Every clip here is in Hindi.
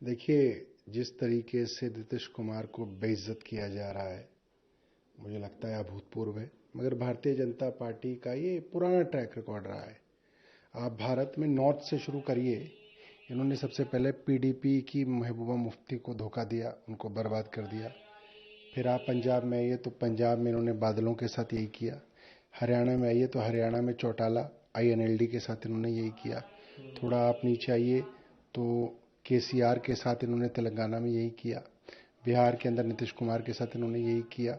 देखिए, जिस तरीके से नीतीश कुमार को बेइज्जत किया जा रहा है, मुझे लगता है अभूतपूर्व है। मगर भारतीय जनता पार्टी का ये पुराना ट्रैक रिकॉर्ड रहा है। आप भारत में नॉर्थ से शुरू करिए। इन्होंने सबसे पहले पीडीपी की महबूबा मुफ्ती को धोखा दिया, उनको बर्बाद कर दिया। फिर आप पंजाब में आइए तो पंजाब में इन्होंने बादलों के साथ यही किया। हरियाणा में आइए तो हरियाणा में चौटाला आईएनएलडी के साथ इन्होंने यही किया। थोड़ा आप नीचे आइए तो केसीआर के साथ इन्होंने तेलंगाना में यही किया। बिहार के अंदर नीतीश कुमार के साथ इन्होंने यही किया।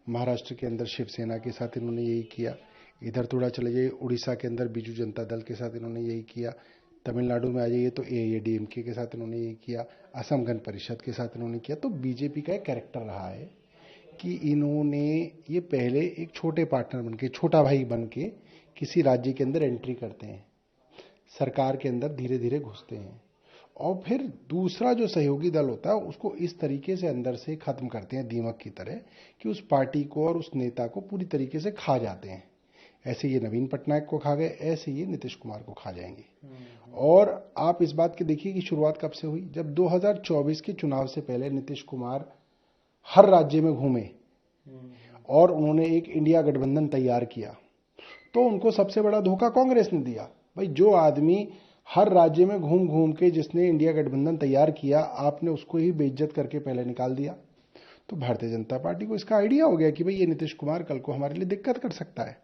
महाराष्ट्र के अंदर शिवसेना के साथ इन्होंने यही किया। इधर थोड़ा चले जाइए, उड़ीसा के अंदर बीजू जनता दल के साथ इन्होंने यही किया। तमिलनाडु में आ जाइए तो एआईएडीएमके के साथ इन्होंने यही किया। असम गण परिषद के साथ इन्होंने किया। तो बीजेपी का एक कैरेक्टर रहा है कि इन्होंने ये पहले एक छोटे पार्टनर बन के, छोटा भाई बन के किसी राज्य के अंदर एंट्री करते हैं, सरकार के अंदर धीरे धीरे घुसते हैं और फिर दूसरा जो सहयोगी दल होता है उसको इस तरीके से अंदर से खत्म करते हैं, दीमक की तरह, कि उस पार्टी को और उस नेता को पूरी तरीके से खा जाते हैं। ऐसे ये नवीन पटनायक को खा गए, ऐसे ये नीतीश कुमार को खा जाएंगे। और आप इस बात की देखिए कि शुरुआत कब से हुई। जब 2024 के चुनाव से पहले नीतीश कुमार हर राज्य में घूमे और उन्होंने एक इंडिया गठबंधन तैयार किया, तो उनको सबसे बड़ा धोखा कांग्रेस ने दिया। भाई, जो आदमी हर राज्य में घूम घूम के जिसने इंडिया गठबंधन तैयार किया, आपने उसको ही बेइज्जत करके पहले निकाल दिया। तो भारतीय जनता पार्टी को इसका आइडिया हो गया कि भाई ये नीतीश कुमार कल को हमारे लिए दिक्कत कर सकता है।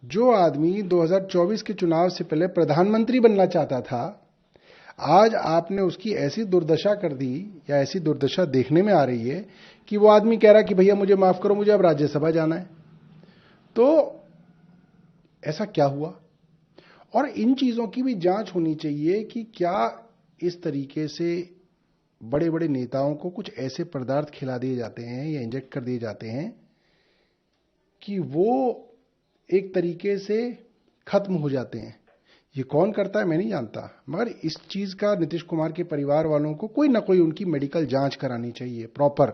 जो आदमी 2024 के चुनाव से पहले प्रधानमंत्री बनना चाहता था, आज आपने उसकी ऐसी दुर्दशा कर दी, या ऐसी दुर्दशा देखने में आ रही है कि वो आदमी कह रहा कि भैया मुझे माफ करो, मुझे अब राज्यसभा जाना है। तो ऐसा क्या हुआ? और इन चीजों की भी जांच होनी चाहिए कि क्या इस तरीके से बड़े बड़े नेताओं को कुछ ऐसे पदार्थ खिला दिए जाते हैं या इंजेक्ट कर दिए जाते हैं कि वो एक तरीके से खत्म हो जाते हैं। ये कौन करता है मैं नहीं जानता, मगर इस चीज का नीतीश कुमार के परिवार वालों को कोई ना कोई उनकी मेडिकल जांच करानी चाहिए प्रॉपर,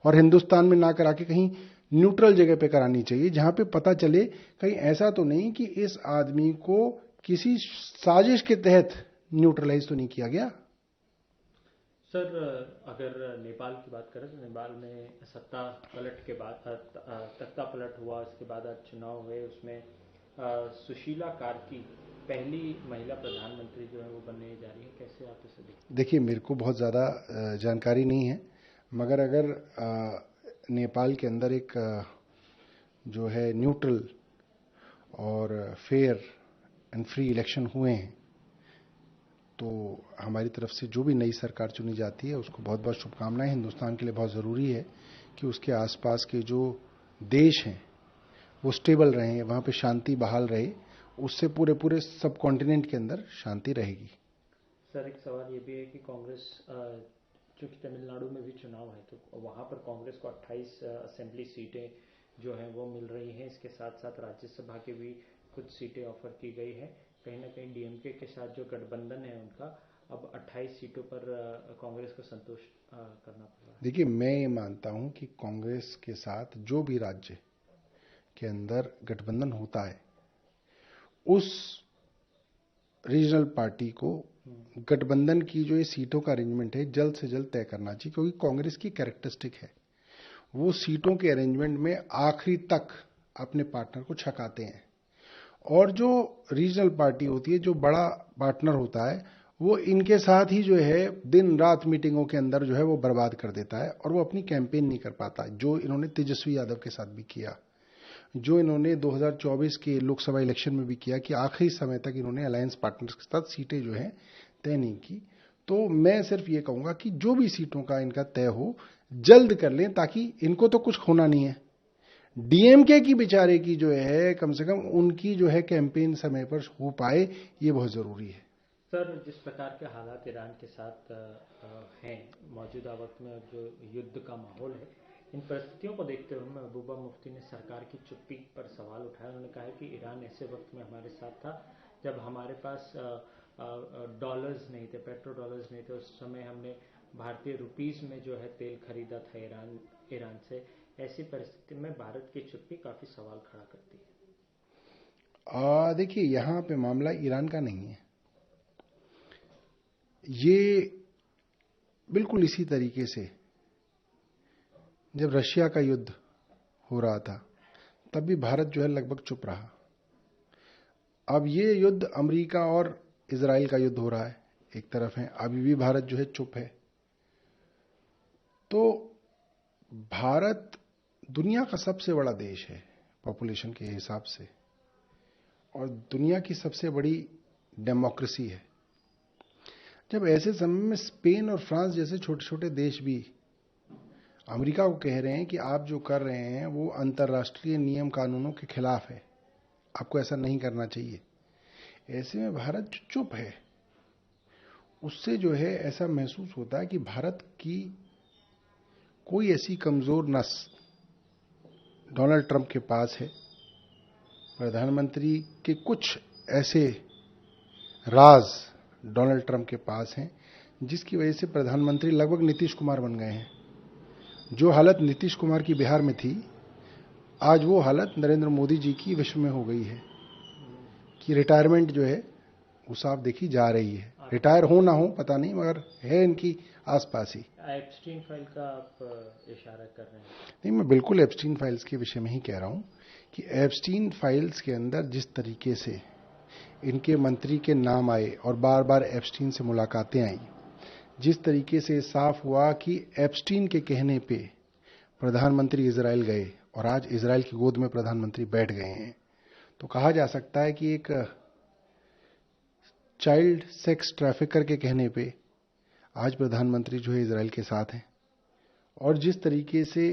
और हिंदुस्तान में ना करा के कहीं न्यूट्रल जगह पे करानी चाहिए, जहां पे पता चले कहीं ऐसा तो नहीं कि इस आदमी को किसी साजिश के तहत न्यूट्रलाइज तो नहीं किया गया। सर, अगर नेपाल की बात करें तो नेपाल में सत्ता पलट के बाद तख्ता पलट हुआ, उसके बाद आज चुनाव हुए, उसमें सुशीला कार्की पहली महिला प्रधानमंत्री जो है वो बनने जा रही है। कैसे आप इसे देखते देखिए, मेरे को बहुत ज़्यादा जानकारी नहीं है, मगर अगर नेपाल के अंदर एक जो है न्यूट्रल और फेयर एंड फ्री इलेक्शन हुए हैं, तो हमारी तरफ से जो भी नई सरकार चुनी जाती है उसको बहुत बहुत शुभकामनाएं। हिंदुस्तान के लिए बहुत ज़रूरी है कि उसके आसपास के जो देश हैं वो स्टेबल रहें, वहाँ पे शांति बहाल रहे। उससे पूरे पूरे सब कॉन्टिनेंट के अंदर शांति रहेगी। सर, एक सवाल ये भी है कि कांग्रेस, चूंकि तमिलनाडु में भी चुनाव है तो वहाँ पर कांग्रेस को 28 असेंबली सीटें जो हैं वो मिल रही हैं। इसके साथ साथ राज्यसभा की भी कुछ सीटें ऑफर की गई है। कहीं ना कहीं डीएमके के साथ जो गठबंधन है उनका अब 28 सीटों पर कांग्रेस को संतोष करना पड़ रहा है। देखिए, मैं ये मानता हूं कि कांग्रेस के साथ जो भी राज्य के अंदर गठबंधन होता है, उस रीजनल पार्टी को गठबंधन की जो ये सीटों का अरेंजमेंट है जल्द से जल्द तय करना चाहिए, क्योंकि कांग्रेस की कैरेक्टरिस्टिक है वो सीटों के अरेंजमेंट में आखिरी तक अपने पार्टनर को छकाते हैं। और जो रीजनल पार्टी होती है, जो बड़ा पार्टनर होता है, वो इनके साथ ही जो है दिन रात मीटिंगों के अंदर जो है वो बर्बाद कर देता है और वो अपनी कैंपेन नहीं कर पाता। जो इन्होंने तेजस्वी यादव के साथ भी किया, जो इन्होंने 2024 के लोकसभा इलेक्शन में भी किया, कि आखिरी समय तक इन्होंने अलायंस पार्टनर्स के साथ सीटें जो हैं तय नहीं की। तो मैं सिर्फ ये कहूंगा कि जो भी सीटों का इनका तय हो जल्द कर लें, ताकि इनको तो कुछ खोना नहीं है। डीएमके की बेचारे की जो है, कम से कम उनकी जो है कैंपेन समय पर हो पाए, ये बहुत जरूरी है। सर, जिस प्रकार के हालात ईरान के साथ हैं मौजूदा वक्त में और जो युद्ध का माहौल है, इन परिस्थितियों को देखते हुए महबूबा मुफ्ती ने सरकार की चुप्पी पर सवाल उठाया। उन्होंने कहा कि ईरान ऐसे वक्त में हमारे साथ था जब हमारे पास डॉलर्स नहीं थे, पेट्रो डॉलर्स नहीं थे। उस समय हमने भारतीय रुपीस में जो है तेल खरीदा था ईरान से। ऐसी परिस्थिति में भारत की चुप्पी काफी सवाल खड़ा करती है। देखिए, यहां पे मामला ईरान का नहीं है। ये बिल्कुल इसी तरीके से जब रशिया का युद्ध हो रहा था तब भी भारत जो है लगभग चुप रहा। अब ये युद्ध अमेरिका और इजराइल का युद्ध हो रहा है, एक तरफ है, अभी भी भारत जो है चुप है। तो भारत दुनिया का सबसे बड़ा देश है पॉपुलेशन के हिसाब से, और दुनिया की सबसे बड़ी डेमोक्रेसी है। जब ऐसे समय में स्पेन और फ्रांस जैसे छोटे छोटे देश भी अमेरिका को कह रहे हैं कि आप जो कर रहे हैं वो अंतर्राष्ट्रीय नियम कानूनों के खिलाफ है, आपको ऐसा नहीं करना चाहिए, ऐसे में भारत चुप है, उससे जो है ऐसा महसूस होता है कि भारत की कोई ऐसी कमजोर नस डोनाल्ड ट्रंप के पास है, प्रधानमंत्री के कुछ ऐसे राज डोनाल्ड ट्रंप के पास हैं जिसकी वजह से प्रधानमंत्री लगभग नीतीश कुमार बन गए हैं। जो हालत नीतीश कुमार की बिहार में थी, आज वो हालत नरेंद्र मोदी जी की विश्व में हो गई है कि रिटायरमेंट जो है वो साफ देखी जा रही है। रिटायर हो ना हो पता नहीं, मगर है इनकी आसपास ही। एप्स्टीन फाइल का आप इशारा कर रहे हैं? नहीं, मैं बिल्कुल एप्स्टीन फाइल्स के विषय में ही कह रहा हूं कि एप्स्टीन फाइल्स के अंदर जिस तरीके से इनके मंत्री के नाम आए और बार बार एप्स्टीन से मुलाकातें आई, जिस तरीके से साफ हुआ कि एप्स्टीन के कहने पे प्रधानमंत्री इजराइल गए और आज इजराइल की गोद में प्रधानमंत्री बैठ गए हैं, तो कहा जा सकता है कि एक चाइल्ड सेक्स ट्रैफिकर के कहने पे आज प्रधानमंत्री जो है इजराइल के साथ हैं। और जिस तरीके से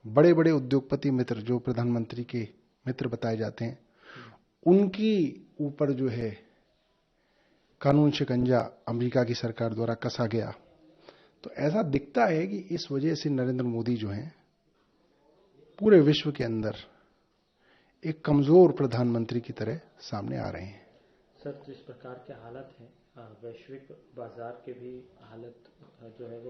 बड़े बड़े उद्योगपति मित्र जो प्रधानमंत्री के मित्र बताए जाते हैं, उनकी ऊपर जो है कानून शिकंजा अमेरिका की सरकार द्वारा कसा गया, तो ऐसा दिखता है कि इस वजह से नरेंद्र मोदी जो हैं पूरे विश्व के अंदर एक कमजोर प्रधानमंत्री की तरह सामने आ रहे हैं। सर, जिस प्रकार के हालत हैं, वैश्विक बाजार के भी हालत जो है वो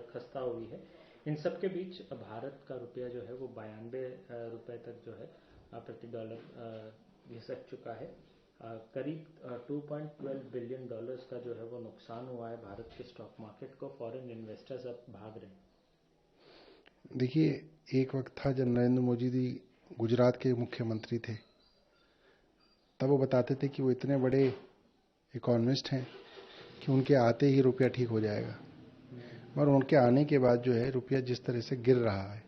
खस्ता हुई है, इन सब के बीच भारत का रुपया जो है वो 92 रुपए तक जो है प्रति डॉलर घिसक चुका है। करीब $2.12 बिलियन का जो है वो नुकसान हुआ है भारत के स्टॉक मार्केट को। फॉरेन इन्वेस्टर्स अब भाग रहे हैं। देखिए, एक वक्त था जब नरेंद्र मोदी जी गुजरात के मुख्यमंत्री थे, तब वो बताते थे कि वो इतने बड़े इकोनॉमिस्ट हैं कि उनके आते ही रुपया ठीक हो जाएगा, मगर उनके आने के बाद जो है रुपया जिस तरह से गिर रहा है,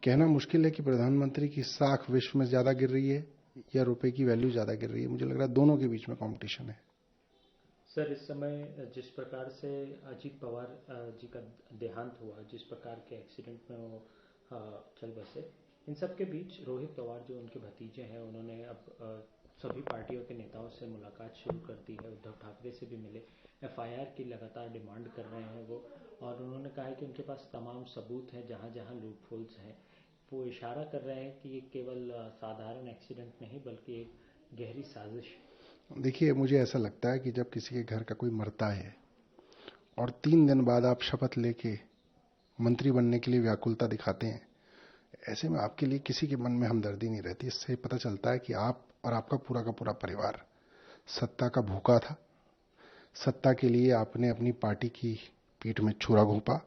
कहना मुश्किल है कि प्रधानमंत्री की साख विश्व में ज्यादा गिर रही है या रुपए की वैल्यू ज्यादा गिर रही है। मुझे लग रहा है दोनों के बीच में कंपटीशन है। सर, इस समय जिस प्रकार से अजीत पवार जी का देहांत हुआ, जिस प्रकार के एक्सीडेंट में वो चल बसे, इन सब के बीच रोहित पवार जो उनके भतीजे हैं, उन्होंने अब सभी पार्टियों के नेताओं से मुलाकात शुरू कर दी है। उद्धव ठाकरे से भी मिले, एफआईआर की लगातार डिमांड कर रहे हैं वो, और उन्होंने कहा है कि उनके पास तमाम सबूत हैं जहां जहां लूप होल्स हैं। वो इशारा कर रहे हैं कि ये केवल साधारण एक्सीडेंट नहीं बल्कि एक गहरी साजिश है। देखिए, मुझे ऐसा लगता है कि जब किसी के घर का कोई मरता है और 3 दिन बाद आप शपथ लेके मंत्री बनने के लिए व्याकुलता दिखाते हैं, ऐसे में आपके लिए किसी के मन में हमदर्दी नहीं रहती। इससे पता चलता है कि आप और आपका पूरा का पूरा परिवार सत्ता का भूखा था। सत्ता के लिए आपने अपनी पार्टी की पीठ में छुरा घोंपा,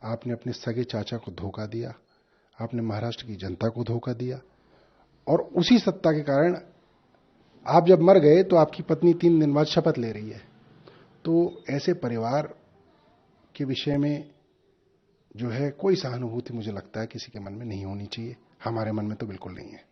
आपने अपने सगे चाचा को धोखा दिया, आपने महाराष्ट्र की जनता को धोखा दिया, और उसी सत्ता के कारण आप जब मर गए तो आपकी पत्नी 3 दिन बाद शपथ ले रही है। तो ऐसे परिवार के विषय में जो है कोई सहानुभूति मुझे लगता है किसी के मन में नहीं होनी चाहिए। हमारे मन में तो बिल्कुल नहीं है।